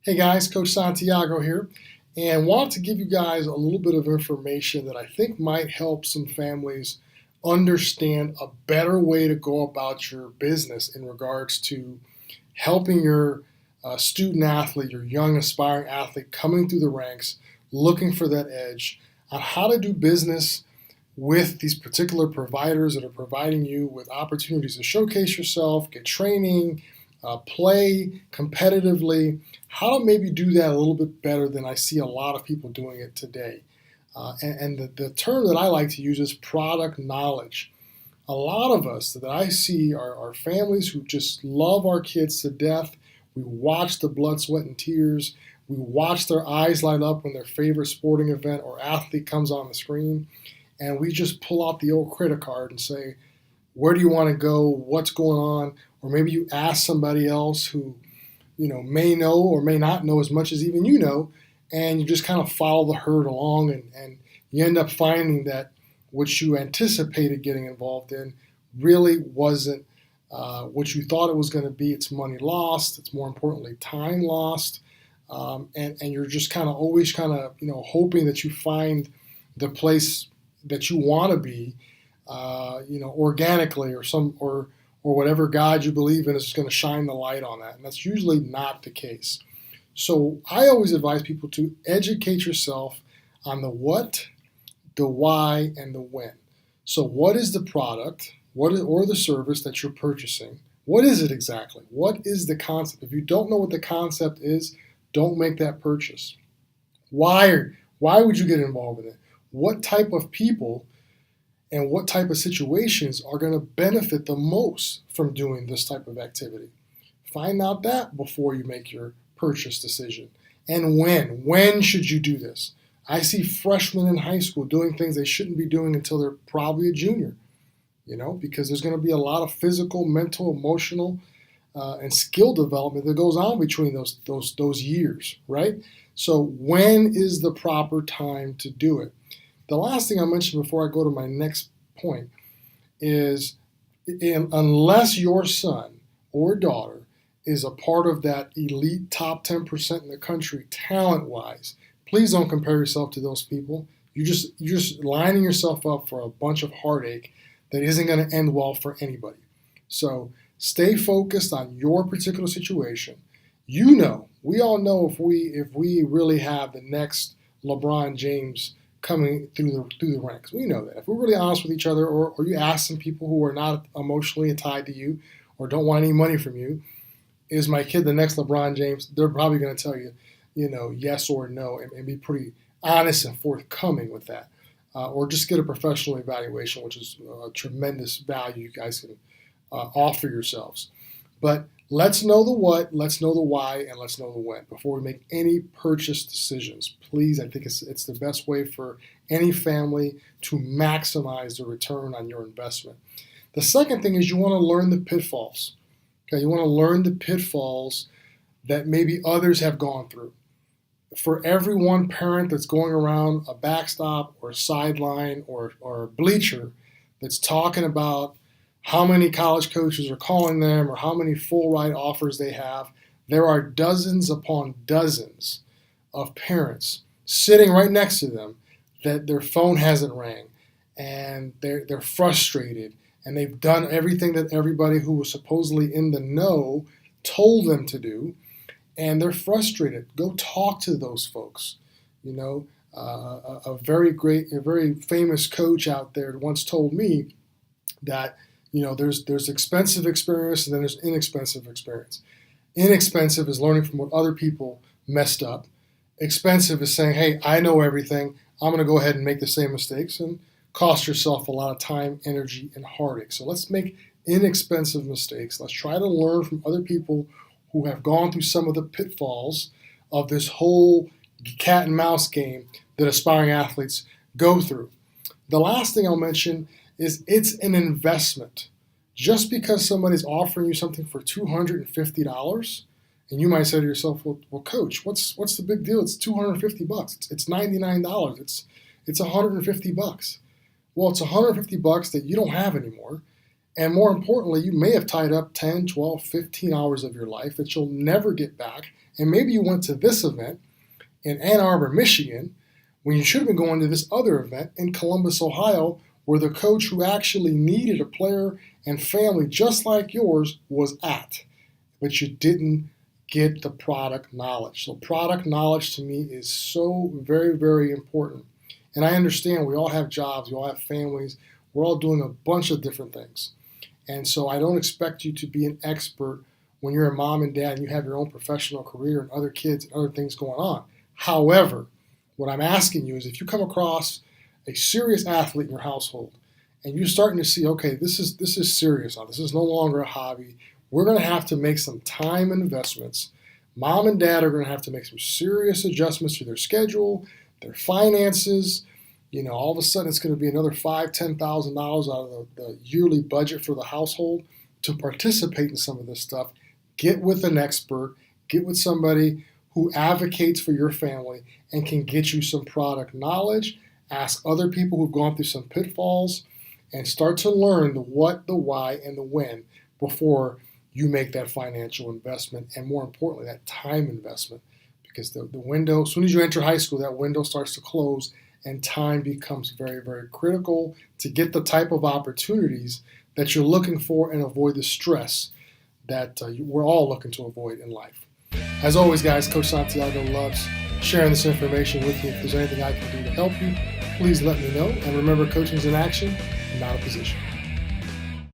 Hey guys, Coach Santiago here, and want to give you guys a little bit of information that I think might help some families understand a better way to go about your business in regards to helping your student athlete, your young aspiring athlete coming through the ranks, looking for that edge on how to do business with these particular providers that are providing you with opportunities to showcase yourself, get training, play competitively, how to maybe do that a little bit better than I see a lot of people doing it today. And the term that I like to use is product knowledge. A lot of us that I see are families who just love our kids to death. We watch the blood, sweat, and tears. We watch their eyes light up when their favorite sporting event or athlete comes on the screen. And we just pull out the old credit card and say, where do you want to go? What's going on? Or maybe you ask somebody else who, may know or may not know as much as even you know, and you just kind of follow the herd along, and you end up finding that what you anticipated getting involved in really wasn't what you thought it was going to be. It's money lost. It's more importantly time lost, and you're just kind of always hoping that you find the place that you want to be, organically, or whatever God you believe in is going to shine the light on that, and that's usually not the case. So I always advise people to educate yourself on the what, the why, and the when. So what is the product, or the service that you're purchasing? What is it exactly? What is the concept? If you don't know what the concept is, don't make that purchase. Why would you get involved in it? What type of people and what type of situations are going to benefit the most from doing this type of activity? Find out that before you make your purchase decision. And when should you do this? I see freshmen in high school doing things they shouldn't be doing until they're probably a junior, because there's going to be a lot of physical, mental, emotional, and skill development that goes on between those years, right? So when is the proper time to do it? The last thing I'll mention before I go to my next point is, unless your son or daughter is a part of that elite top 10% in the country talent-wise, please don't compare yourself to those people. You're just lining yourself up for a bunch of heartache that isn't going to end well for anybody. So stay focused on your particular situation. We all know if we really have the next LeBron James coming through the ranks. We know that. If we're really honest with each other, or you ask some people who are not emotionally tied to you or don't want any money from you, is my kid the next LeBron James? They're probably going to tell you, yes or no, and be pretty honest and forthcoming with that. Or just get a professional evaluation, which is a tremendous value you guys can offer yourselves. But let's know the what, let's know the why, and let's know the when before we make any purchase decisions. Please, I think it's the best way for any family to maximize the return on your investment. The second thing is you want to learn the pitfalls. Okay, you want to learn the pitfalls that maybe others have gone through. For every one parent that's going around a backstop or a sideline or a bleacher that's talking about how many college coaches are calling them or how many full ride offers they have, there are dozens upon dozens of parents sitting right next to them that their phone hasn't rang, and they're frustrated, and they've done everything that everybody who was supposedly in the know told them to do, and they're frustrated. Go talk to those folks. A very famous coach out there once told me that there's expensive experience and then there's inexpensive experience. Inexpensive is learning from what other people messed up. Expensive is saying, hey, I know everything. I'm going to go ahead and make the same mistakes and cost yourself a lot of time, energy, and heartache. So let's make inexpensive mistakes. Let's try to learn from other people who have gone through some of the pitfalls of this whole cat and mouse game that aspiring athletes go through. The last thing I'll mention is it's an investment. Just because somebody's offering you something for $250, and you might say to yourself, well, Coach, what's the big deal? It's $250. It's $99. It's $150. Well, it's $150 that you don't have anymore. And more importantly, you may have tied up 10, 12, 15 hours of your life that you'll never get back And maybe you went to this event in Ann Arbor, Michigan, when you should have been going to this other event in Columbus, Ohio, where the coach who actually needed a player and family just like yours was at. But you didn't get the product knowledge. So product knowledge to me is so very, very important. And I understand we all have jobs, we all have families, we're all doing a bunch of different things. And so I don't expect you to be an expert when you're a mom and dad and you have your own professional career and other kids and other things going on. However, what I'm asking you is if you come across a serious athlete in your household and you're starting to see, okay, this is serious now. This is no longer a hobby. We're going to have to make some time investments. Mom and dad are going to have to make some serious adjustments to their schedule, their finances. All of a sudden it's going to be another $5,000, $10,000 out of the yearly budget for the household to participate in some of this stuff. Get with an expert. Get with somebody who advocates for your family and can get you some product knowledge. Ask other people who've gone through some pitfalls and start to learn the what, the why, and the when before you make that financial investment, and more importantly, that time investment. Because the window, as soon as you enter high school, that window starts to close and time becomes very, very critical to get the type of opportunities that you're looking for and avoid the stress that we're all looking to avoid in life. As always, guys, Coach Santiago loves sharing this information with you. If there's anything I can do to help you, please let me know. And remember, coaching is an action, not a position.